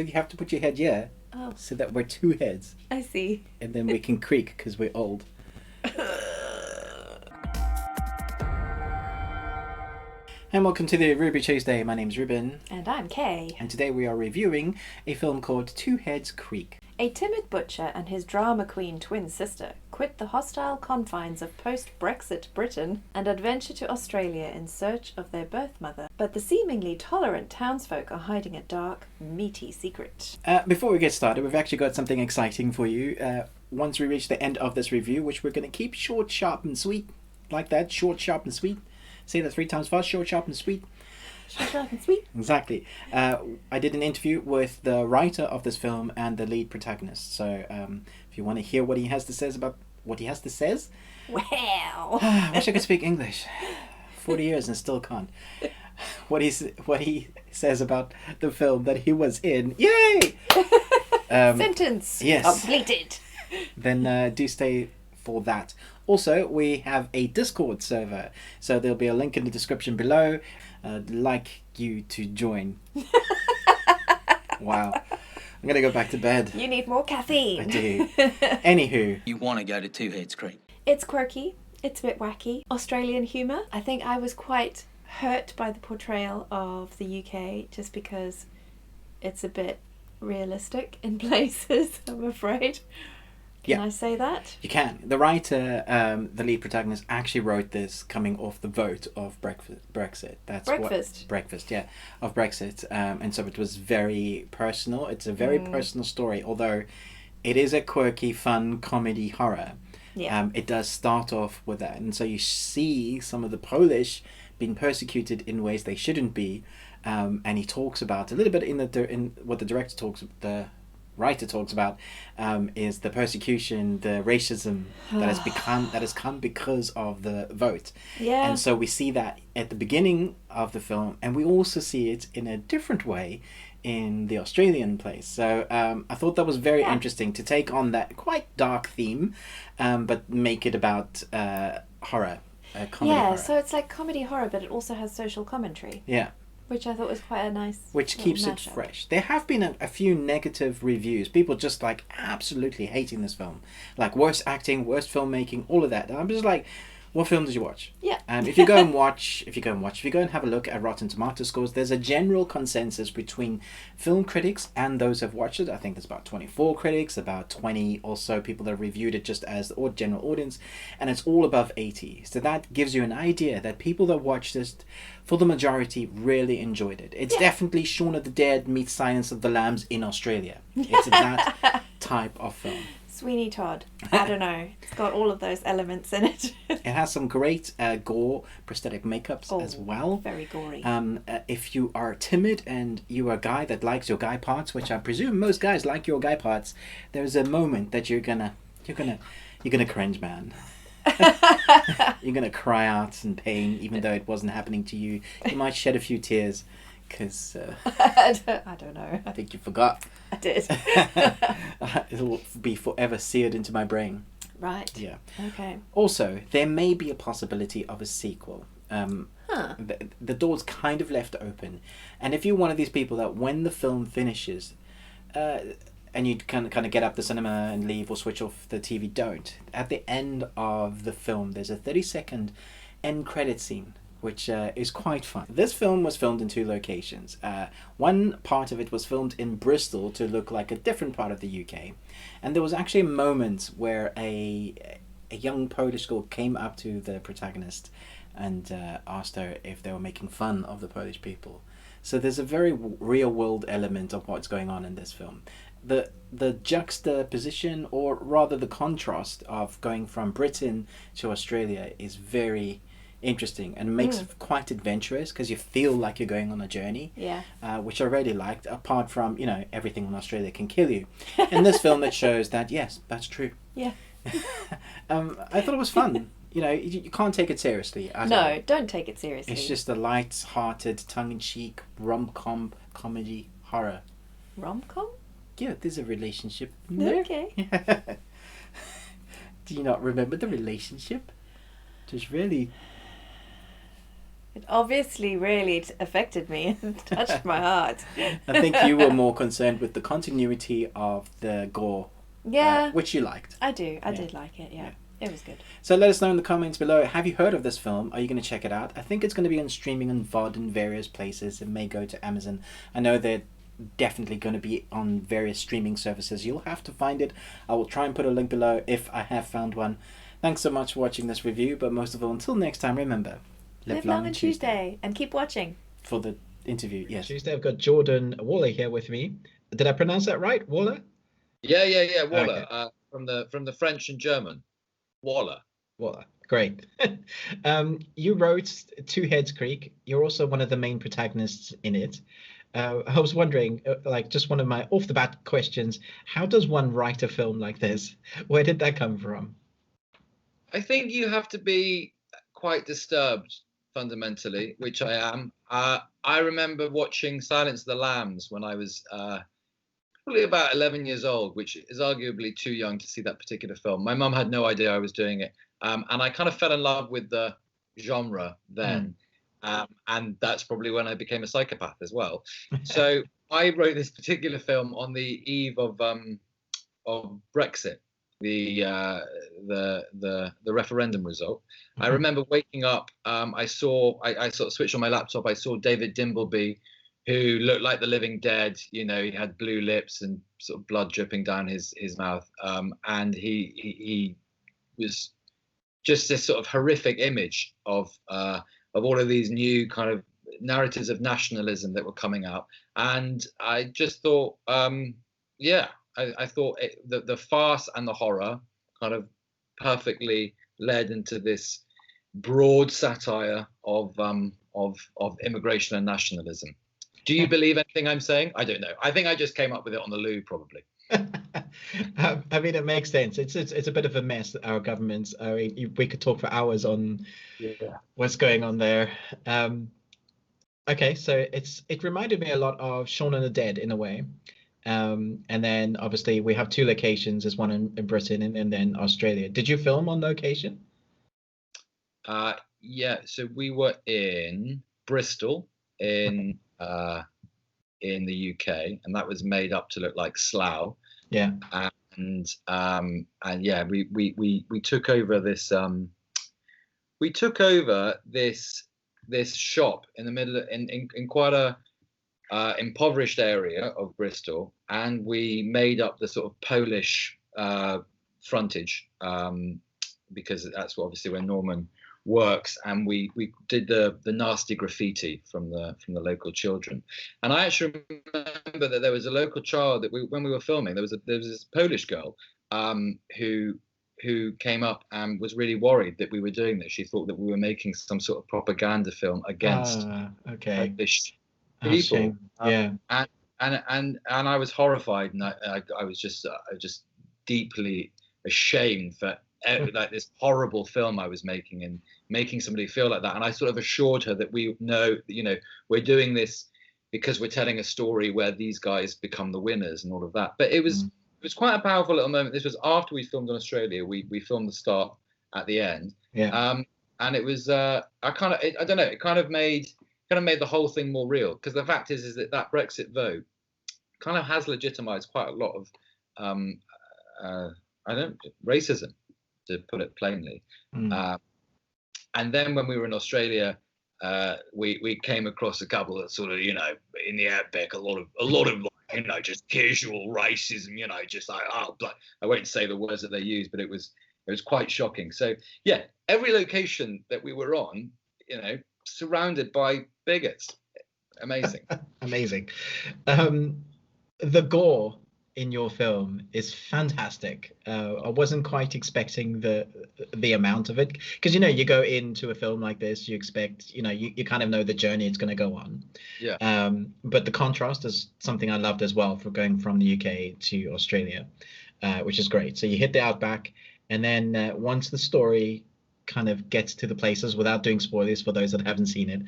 you have to put your head here so that we're two heads. I see. And then we can creak because we're old. And welcome to the Ruby Tuesday. My name's Ruben. And I'm Kay. And today we are reviewing a film called Two Heads Creak. A timid butcher and his drama queen twin sister quit the hostile confines of post-Brexit Britain and adventure to Australia in search of their birth mother. But the seemingly tolerant townsfolk are hiding a dark, meaty secret. Before we get started, we've actually got something exciting for you. Once we reach the end of this review, which we're going to keep short, sharp and sweet. Like that, short, sharp and sweet. Say that 3 times fast, short, sharp and sweet. Short, sharp and sweet. Exactly. I did an interview with the writer of this film and the lead protagonist. So if you want to hear what he has to say about what he has to say, Well, I wish I could speak English. 40 years and still can't. What he says about the film that he was in. Yay! Sentence completed. Then do stay for that. Also, we have a Discord server, so there'll be a link in the description below. I'd like you to join. Wow. I'm going to go back to bed. You need more caffeine. I do. Anywho. You want to go to Two Heads Creek. It's quirky. It's a bit wacky. Australian humour. I think I was quite hurt by the portrayal of the UK just because it's a bit realistic in places, I'm afraid. Can I say that? You can. The writer, the lead protagonist, actually wrote this coming off the vote of Brexit. That's Breakfast, yeah, of Brexit. And so it was very personal. It's a very personal story, although it is a quirky, fun comedy horror. Yeah. It does start off with that. And so you see some of the Polish being persecuted in ways they shouldn't be. And he talks about, a little bit in what the writer talks about, is the persecution, the racism that has come because of the vote. Yeah. And so we see that at the beginning of the film, and we also see it in a different way in the Australian place. So I thought that was very interesting to take on that quite dark theme, but make it about horror, comedy horror. So it's like comedy horror, but it also has social commentary. Yeah. Which I thought was quite a nice. Which keeps it fresh. There have been a few negative reviews. People just like absolutely hating this film. Like worst acting, worst filmmaking, all of that. And I'm just like, what film did you watch? Yeah. If you go and have a look at Rotten Tomato scores, there's a general consensus between film critics and those who have watched it. I think there's about 24 critics, about 20 or so people that have reviewed it just as the general audience, and it's all above 80. So that gives you an idea that people that watched this, for the majority, really enjoyed it. It's definitely Shaun of the Dead meets Silence of the Lambs in Australia. It's that type of film. Sweeney Todd. I don't know. It's got all of those elements in it. It has some great gore prosthetic makeups as well. Very gory. If you are timid and you are a guy that likes your guy parts, which I presume most guys like your guy parts, there's a moment that you're gonna cringe, man. You're gonna cry out in pain, even though it wasn't happening to you. You might shed a few tears. Because I don't know. I think you forgot. I did. It'll be forever seared into my brain. Right. Yeah. Okay. Also, there may be a possibility of a sequel. The door's kind of left open. And if you're one of these people that when the film finishes, and you kind of get up the cinema and leave or switch off the TV, don't. At the end of the film, there's a 30-second end credit scene, which is quite fun. This film was filmed in 2 locations. One part of it was filmed in Bristol to look like a different part of the UK. And there was actually a moment where a young Polish girl came up to the protagonist and asked her if they were making fun of the Polish people. So there's a very real world element of what's going on in this film. The juxtaposition, or rather the contrast of going from Britain to Australia is very interesting and makes it quite adventurous because you feel like you're going on a journey, which I really liked, apart from everything in Australia can kill you. In this film it shows that yes, that's true. I thought it was fun. You can't take it seriously at all. Don't take it seriously. It's just a light-hearted, tongue-in-cheek rom-com comedy horror. Rom-com? Yeah, there's a relationship. Okay. Do you not remember the relationship? Just really It obviously really affected me and touched my heart. I think you were more concerned with the continuity of the Gore, Yeah, which you liked. I did like it. Yeah, it was good. So let us know in the comments below. Have you heard of this film? Are you going to check it out? I think it's going to be on streaming on VOD in various places. It may go to Amazon. I know they're definitely going to be on various streaming services. You'll have to find it. I will try and put a link below if I have found one. Thanks so much for watching this review, but most of all, until next time, remember, live long and Tuesday, and keep watching. For the interview, yes. Tuesday, I've got Jordan Waller here with me. Did I pronounce that right, Waller? Yeah, Waller. Okay. From the French and German. Waller. Great. You wrote Two Heads Creek. You're also one of the main protagonists in it. I was wondering, just one of my off-the-bat questions, how does one write a film like this? Where did that come from? I think you have to be quite disturbed, fundamentally, which I am. I remember watching Silence of the Lambs when I was probably about 11 years old, which is arguably too young to see that particular film. My mum had no idea I was doing it. And I kind of fell in love with the genre then. And that's probably when I became a psychopath as well. So I wrote this particular film on the eve of Brexit, the referendum result. I remember waking up. I sort of switched on my laptop. I saw David Dimbleby, who looked like the living dead. You know, he had blue lips and sort of blood dripping down his mouth. And he was just this sort of horrific image of all of these new kind of narratives of nationalism that were coming out. And I just thought, I thought the farce and the horror kind of perfectly led into this broad satire of immigration and nationalism. Do you believe anything I'm saying? I don't know. I think I just came up with it on the loo, probably. I mean, it makes sense. It's a bit of a mess, our governments. I mean, we could talk for hours on what's going on there. Okay, so it reminded me a lot of Shaun of the Dead in a way. And then obviously we have two locations. There's one in Britain and then Australia. Did you film on location? Yeah, so we were in Bristol in the UK, and that was made up to look like Slough. Yeah. And yeah, we took over this this shop in the middle in quite a impoverished area of Bristol, and we made up the sort of Polish frontage because that's obviously where Norman works, and we did the nasty graffiti from the local children. And I actually remember that there was a local child that when we were filming, there was this Polish girl who came up and was really worried that we were doing this. She thought that we were making some sort of propaganda film against Polish people. And I was horrified, and I was just deeply ashamed for like this horrible film I was making and making somebody feel like that. And I sort of assured her that we know, we're doing this because we're telling a story where these guys become the winners and all of that. But it was quite a powerful little moment. This was after we filmed in Australia. We filmed the start at the end. Yeah. And it was I don't know, it kind of made the whole thing more real, because the fact is that Brexit vote kind of has legitimized quite a lot of racism, to put it plainly. And then when we were in Australia, we came across a couple that sort of, in the outback, a lot of just casual racism, just like, I won't say the words that they use, but it was quite shocking. So yeah, every location that we were on, surrounded by bigots. Amazing. Amazing. The gore in your film is fantastic. I wasn't quite expecting the amount of it, because you go into a film like this, you expect you kind of know the journey it's going to go on. Yeah. But the contrast is something I loved as well, for going from the UK to Australia, which is great. So you hit the outback, and then once the story kind of gets to the places, without doing spoilers for those that haven't seen it,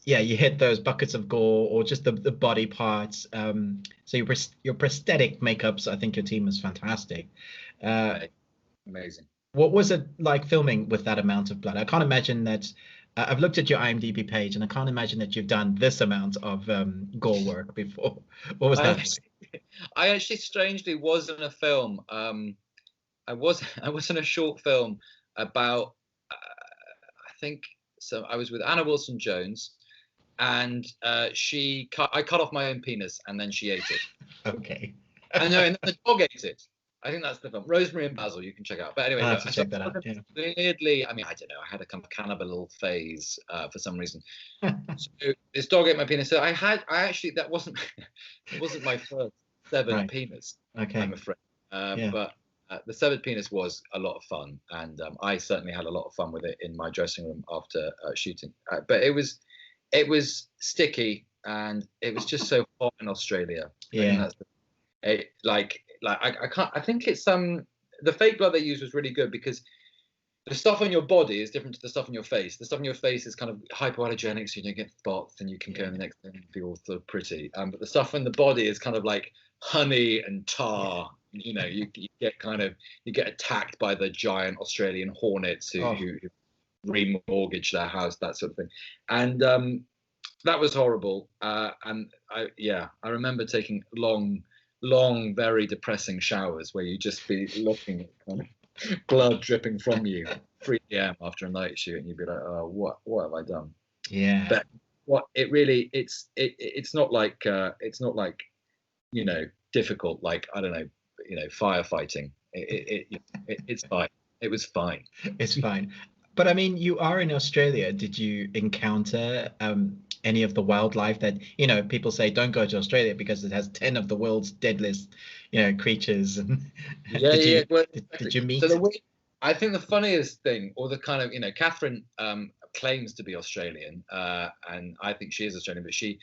yeah, you hit those buckets of gore or just the body parts. So your prosthetic makeups, I think your team is fantastic. Amazing. What was it like filming with that amount of blood? I can't imagine that. I've looked at your IMDb page, and I can't imagine that you've done this amount of gore work before. What was I that actually, like? I actually strangely was in a film. I was I was in a short film about I think so. I was with Anna Wilson Jones, and I cut off my own penis, and then she ate it. Okay. I know, and then the dog ate it. I think that's the film. Rosemary and Basil, you can check out. But anyway, I'll have look, to so check that out. Yeah. weirdly, I mean, I don't know. I had a kind of cannibal phase for some reason. So this dog ate my penis. So I actually that wasn't it wasn't my first severed Right. penis. Okay. I'm afraid. Yeah. But the severed penis was a lot of fun, and I certainly had a lot of fun with it in my dressing room after shooting. But it was sticky, and it was just so hot in Australia. I think Yeah. that's I can't. I think it's the fake blood they used was really good because the stuff on your body is different to the stuff on your face. The stuff on your face is kind of hypoallergenic, so you don't get spots, and you can go in the next day and feel so pretty. But the stuff on the body is kind of like honey and tar. You know, you get attacked by the giant Australian hornets who remortgage their house, that sort of thing, and that was horrible. And I remember taking long, very depressing showers where you just be looking at kind of blood dripping from you 3 p.m. after a night shoot, and you'd be like, oh, what have I done? Yeah. But what it really it's not like difficult, like, I don't know, firefighting. It's fine. It was fine. It's fine. But I mean, you are in Australia. Did you encounter any of the wildlife that, people say don't go to Australia because it has 10 of the world's deadliest, creatures? And did you meet? So I think the funniest thing, or the kind of, Kathryn claims to be Australian, and I think she is Australian, but she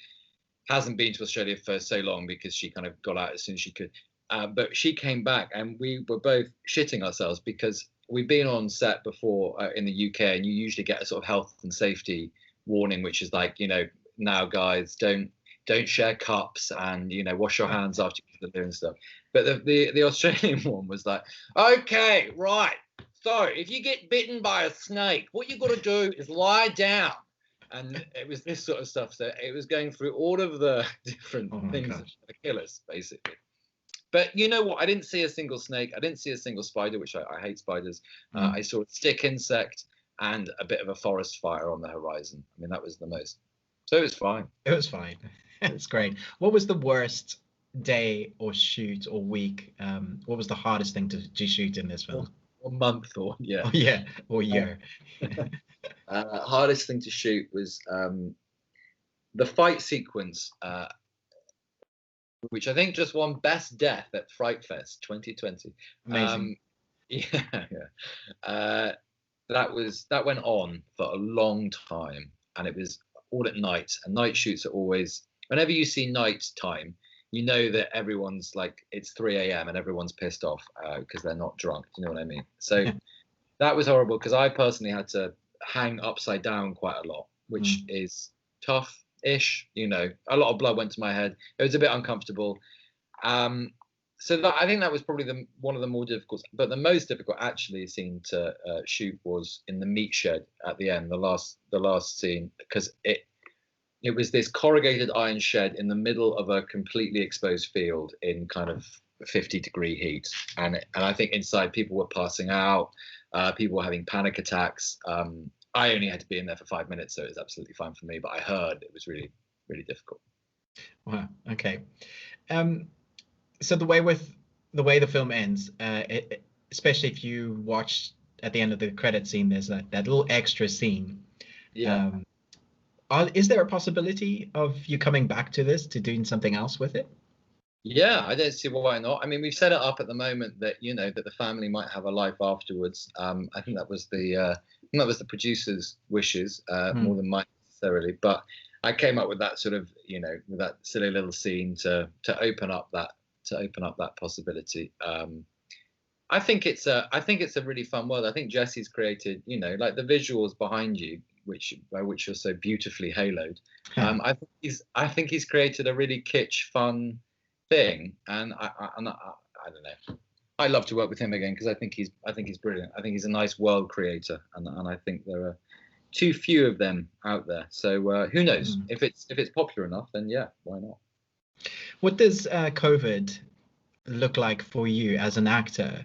hasn't been to Australia for so long because she kind of got out as soon as she could. But she came back, and we were both shitting ourselves because we've been on set before in the UK, and you usually get a sort of health and safety warning, which is like, now guys, don't share cups, and wash your hands after you do and stuff. But the Australian one was like, okay, right. So if you get bitten by a snake, what you got to do is lie down. And it was this sort of stuff. So it was going through all of the different things that kill us, basically. But you know what? I didn't see a single snake. I didn't see a single spider, which I hate spiders. I saw a stick insect and a bit of a forest fire on the horizon. I mean, that was the most. So it was fine. It was fine. It's great. What was the worst day or shoot or week? What was the hardest thing to shoot in this film? Or month, or yeah. Oh, yeah, or year. Hardest thing to shoot was the fight sequence, which I think just won Best Death at Frightfest 2020. Amazing. That went on for a long time, and it was all at night. And night shoots are always, whenever you see night time, you know that everyone's like, it's 3 a.m. and everyone's pissed off because they're not drunk. Do you know what I mean? So that was horrible because I personally had to hang upside down quite a lot, which is tough-ish. A lot of blood went to my head. It was a bit uncomfortable. So I think that was probably one of the more difficult, but the most difficult actually scene to shoot was in the meat shed at the end, the last scene, because it was this corrugated iron shed in the middle of a completely exposed field in kind of 50-degree heat, and I think inside people were passing out, people were having panic attacks. I only had to be in there for 5 minutes, so it was absolutely fine for me. But I heard it was really, really difficult. Wow. Okay. So the way the film ends, especially if you watch at the end of the credit scene, there's that little extra scene. Yeah. Is there a possibility of you coming back to this, to doing something else with it? Yeah, I don't see why not. I mean, we've set it up at the moment that that the family might have a life afterwards. I think that was the producer's wishes more than mine necessarily. But I came up with that sort of with that silly little scene to open up that possibility. I think it's a really fun world. I think Jesse's created like the visuals behind you, which are so beautifully haloed. I think he's created a really kitsch, fun thing, and I don't know. I'd love to work with him again because I think he's brilliant. I think he's a nice world creator, and I think there are too few of them out there. So who knows? If it's popular enough, then yeah, why not? What does COVID look like for you as an actor?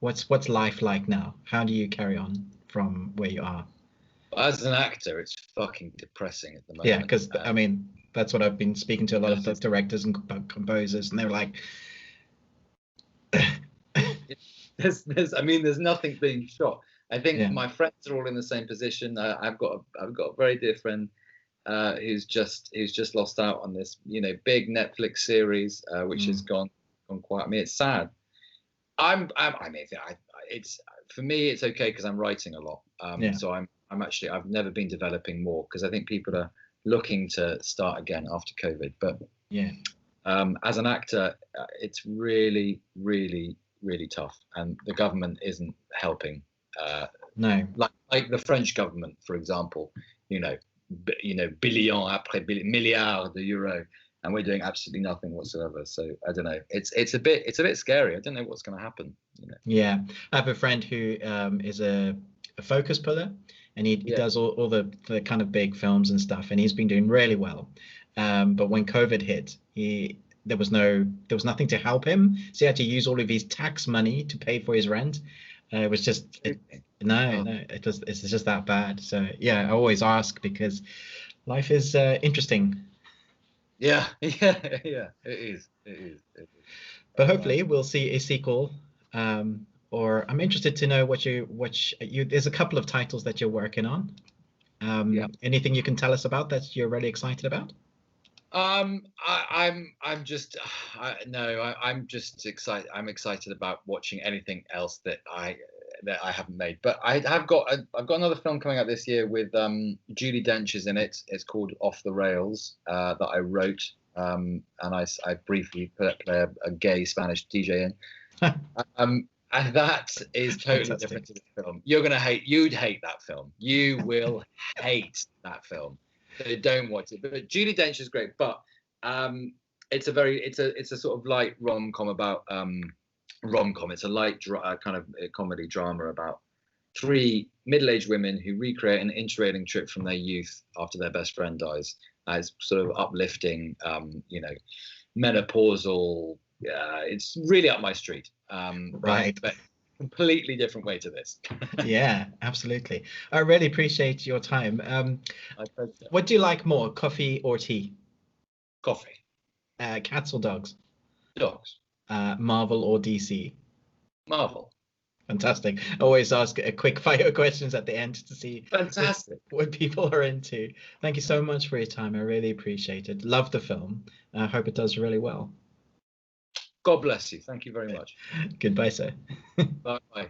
What's life like now? How do you carry on from where you are? As an actor, it's fucking depressing at the moment. Yeah, because I mean, that's what I've been speaking to a lot of the directors and composers, and they're like, there's nothing being shot. I think Yeah. my friends are all in the same position. I've got a very dear friend who's just lost out on this, big Netflix series, which has gone quiet. I mean, it's sad. It's for me, it's okay because I'm writing a lot. So I've never been developing more because I think people are looking to start again after COVID. But yeah, as an actor, it's really, really, really tough, and the government isn't helping. No, like the French government, for example, billion après milliard de euro, and we're doing absolutely nothing whatsoever. So I don't know. It's a bit scary. I don't know what's going to happen. Yeah, I have a friend who is a focus puller, and he does all the kind of big films and stuff, and he's been doing really well. But when COVID hit, there was nothing to help him, so he had to use all of his tax money to pay for his rent. It was just it's just that bad. So yeah, I always ask because life is interesting. Yeah, it is. But hopefully we'll see a sequel. Or I'm interested to know what you there's a couple of titles that you're working on. Anything you can tell us about that you're really excited about? I'm just excited. I'm excited about watching anything else that I haven't made. But I've got another film coming out this year with Judi Dench is in it. It's called Off the Rails that I wrote, and I briefly play a gay Spanish DJ in. And that is totally different to the film. You'd hate that film. You will hate that film. So don't watch it. But Judi Dench is great. But it's a sort of light rom-com about rom-com. It's a light kind of comedy drama about three middle-aged women who recreate an interrailing trip from their youth after their best friend dies. It's sort of uplifting, menopausal. It's really up my street. Right. But completely different way to this. Yeah, absolutely. I really appreciate your time. What do you like more, coffee or tea? Coffee. Cats or dogs? Dogs. Marvel or DC? Marvel. Fantastic. I always ask a quick fire questions at the end to see Fantastic. what people are into. Thank you so much for your time. I really appreciate it. Love the film. I hope it does really well. God bless you. Thank you very much. Goodbye, sir. Bye.